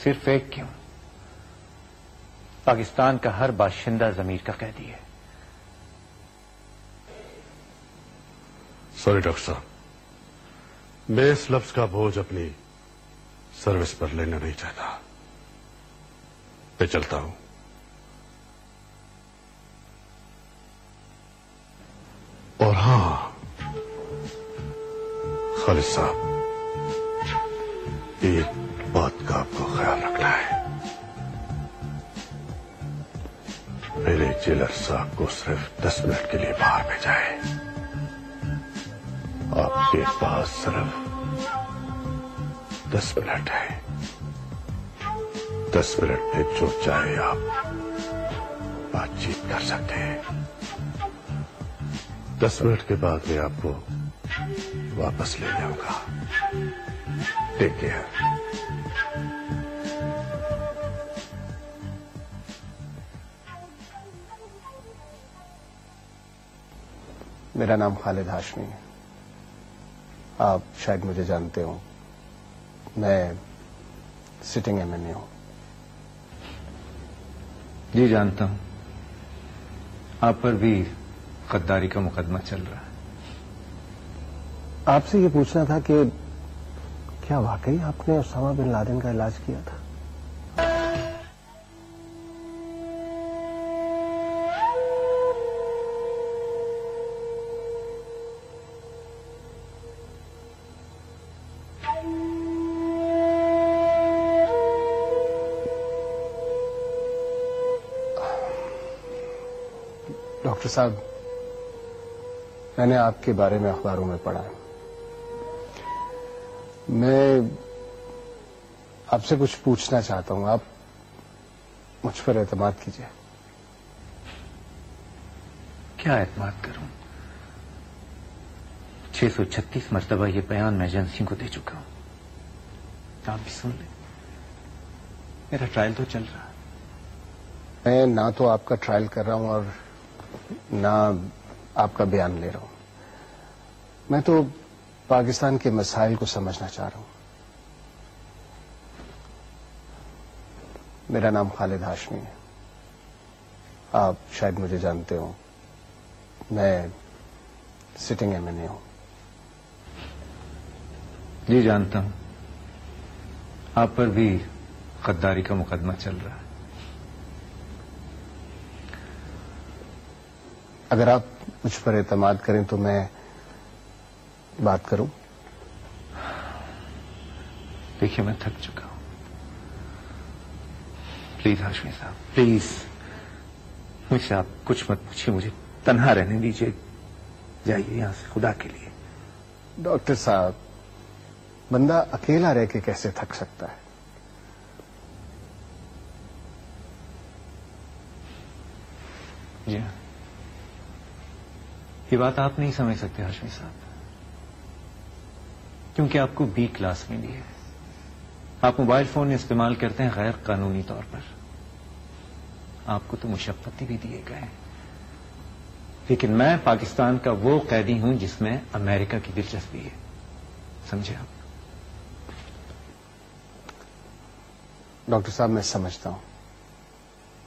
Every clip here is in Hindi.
सिर्फ एक क्यों, पाकिस्तान का हर बाशिंदा ज़मीर का कैदी है। सॉरी डॉक्टर साहब, मैं इस लफ्ज का बोझ अपनी सर्विस पर लेना नहीं चाहता। मैं चलता हूं। और हां खालिद साहब, एक बात का आपको ख्याल रखना है। मेरे जेलर साहब को सिर्फ 10 मिनट के लिए बाहर भेजा है। आपके पास सिर्फ 10 मिनट है। 10 मिनट में जो चाहे आप बातचीत कर सकते हैं। 10 मिनट के बाद मैं आपको वापस ले जाऊंगा। Take care. मेरा नाम खालिद हाशमी है। आप शायद मुझे जानते हो। मैं सिटिंग एमएनए हूं। जी जानता हूं। आप पर भी गद्दारी का मुकदमा चल रहा है। आपसे ये पूछना था कि क्या वाकई आपने उसामा बिन लादेन का इलाज किया था? डॉक्टर साहब, मैंने आपके बारे में अखबारों में पढ़ा है। मैं आपसे कुछ पूछना चाहता हूं। आप मुझ पर एतमाद कीजिए। क्या एतमाद करूं? 636 मरतबा ये बयान मैं एजेंसियों को दे चुका हूं। आप भी सुन लें। मेरा ट्रायल तो चल रहा है। मैं ना तो आपका ट्रायल कर रहा हूं और ना आपका बयान ले रहा हूं। मैं तो पाकिस्तान के मसाइल को समझना चाह रहा हूं। मेरा नाम खालिद हाशमी है। आप शायद मुझे जानते हो। मैं सिटिंग एमएनए हूं। जी जानता हूं। आप पर भी गद्दारी का मुकदमा चल रहा है। अगर आप मुझ पर एतमाद करें तो मैं बात करूं। देखिए, मैं थक चुका हूं। प्लीज हाशमी साहब, प्लीज मुझसे आप कुछ मत पूछिए। मुझे तन्हा रहने दीजिए। जाइए यहां से, खुदा के लिए। डॉक्टर साहब, बंदा अकेला रह के कैसे थक सकता है? जी हाँ, ये बात आप नहीं समझ सकते हाशमी साहब, क्योंकि आपको बी क्लास मिली है। आप मोबाइल फोन इस्तेमाल करते हैं गैर कानूनी तौर पर। आपको तो मुशक्कत भी दिए गए, लेकिन मैं पाकिस्तान का वो कैदी हूं जिसमें अमेरिका की दिलचस्पी है। समझे आप? डॉक्टर साहब, मैं समझता हूं,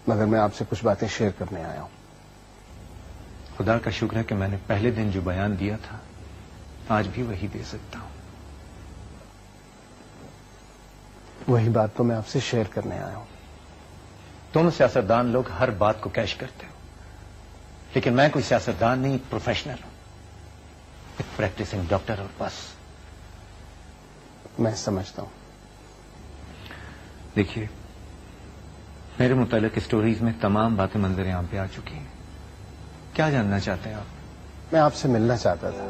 मगर मैं आपसे कुछ बातें शेयर करने आया हूं। खुदा का शुक्र है कि मैंने पहले दिन जो बयान दिया था, आज भी वही दे सकता हूं। वही बात तो मैं आपसे शेयर करने आया हूं। दोनों सियासतदान लोग हर बात को कैश करते हो, लेकिन मैं कोई सियासतदान नहीं, प्रोफेशनल हूं, एक प्रैक्टिसिंग डॉक्टर और बस। मैं समझता हूं। देखिए, मेरे मुतालिक स्टोरीज में तमाम बातें मंजर आम पे आ चुकी हैं। क्या जानना चाहते हैं आप? मैं आपसे मिलना चाहता था,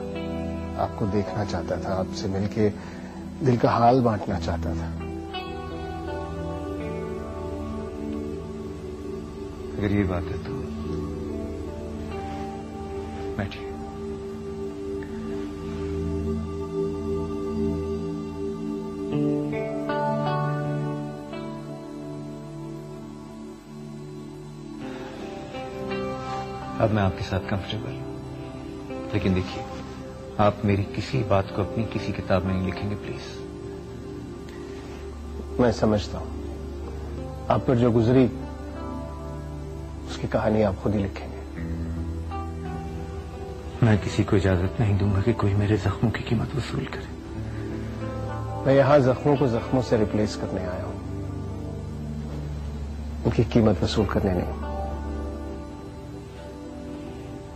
आपको देखना चाहता था, आपसे मिलके दिल का हाल बांटना चाहता था। अगर ये बात है तो बैठिए। अब मैं आपके साथ कंफर्टेबल हूं, लेकिन देखिए, आप मेरी किसी बात को अपनी किसी किताब में नहीं लिखेंगे, प्लीज। मैं समझता हूं, आप पर जो गुजरी उसकी कहानी आप खुद ही लिखेंगे। मैं किसी को इजाजत नहीं दूंगा कि कोई मेरे जख्मों की कीमत वसूल करे। मैं यहां जख्मों को जख्मों से रिप्लेस करने आया हूं, उनकी कीमत वसूल करने नहीं।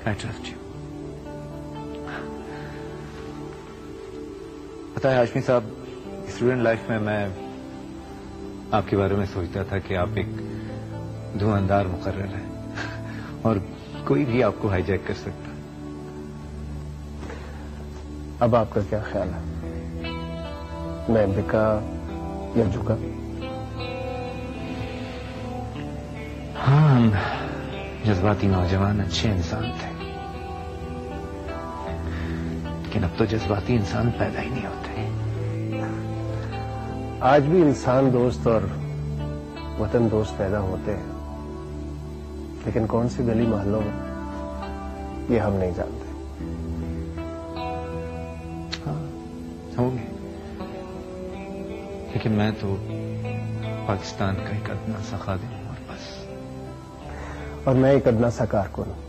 I trust you. पता है हाशमी साहब, स्टूडेंट लाइफ में मैं आपके बारे में सोचता था कि आप एक धुआंधार मुकर्रर हैं और कोई भी आपको हाईजैक कर सकता। अब आपका क्या ख्याल है, मैं बिका या झुका? हाँ, हम जज्बाती नौजवान अच्छे इंसान थे, लेकिन अब तो जज्बाती इंसान पैदा ही नहीं होते। आज भी इंसान दोस्त और वतन दोस्त पैदा होते हैं, लेकिन कौन सी गली मोहल्लों में ये हम नहीं जानते। हाँ, होंगे, लेकिन मैं तो पाकिस्तान का एक अदना सा खादिम हूं और बस। और मैं एक अदना सा कारकुन हूं।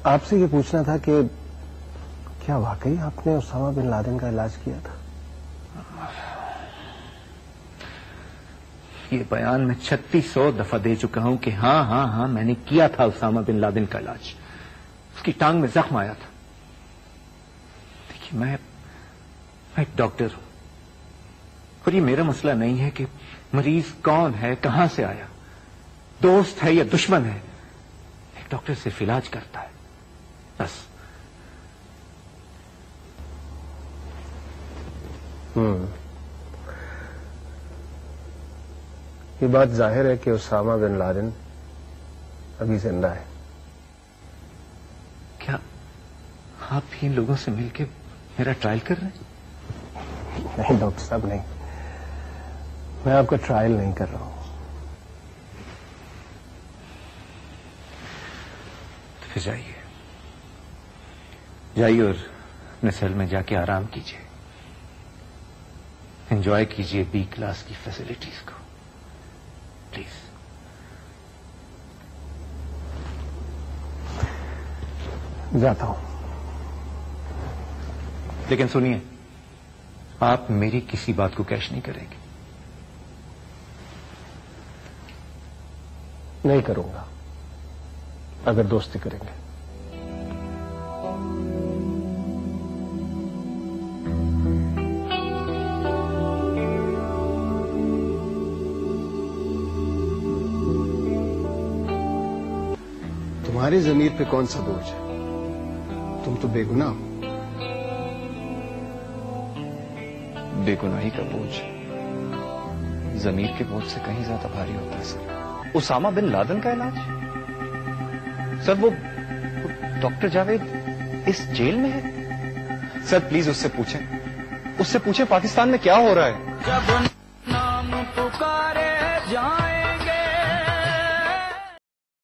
आपसे ये पूछना था कि क्या वाकई आपने उसामा बिन लादेन का इलाज किया था? ये बयान मैं 3600 दफा दे चुका हूं कि हाँ हाँ हाँ मैंने किया था उसामा बिन लादेन का इलाज। उसकी टांग में जख्म आया था। देखिए, मैं एक डॉक्टर हूं और ये मेरा मसला नहीं है कि मरीज कौन है, कहां से आया, दोस्त है या दुश्मन है। एक डॉक्टर सिर्फ इलाज करता है, बस। ये बात जाहिर है कि उसामा बिन लादेन अभी जिंदा है। क्या आप इन लोगों से मिलकर मेरा ट्रायल कर रहे हैं? नहीं डॉक्टर साहब, नहीं, मैं आपका ट्रायल नहीं कर रहा हूं। तो फिर जाइए जाइए और अपने सेल में जाके आराम कीजिए, एंजॉय कीजिए बी क्लास की फैसिलिटीज को, प्लीज। जाता हूं। लेकिन सुनिए, आप मेरी किसी बात को कैश नहीं करेंगे। नहीं करूंगा, अगर दोस्ती करेंगे। तुम्हारी जमीर पे कौन सा बोझ है? तुम तो बेगुनाह हो। बेगुनाही का बोझ जमीर के बोझ से कहीं ज्यादा भारी होता है सर। उसामा बिन लादेन का इलाज? सर वो डॉक्टर जावेद इस जेल में है? सर प्लीज उससे पूछें पाकिस्तान में क्या हो रहा है।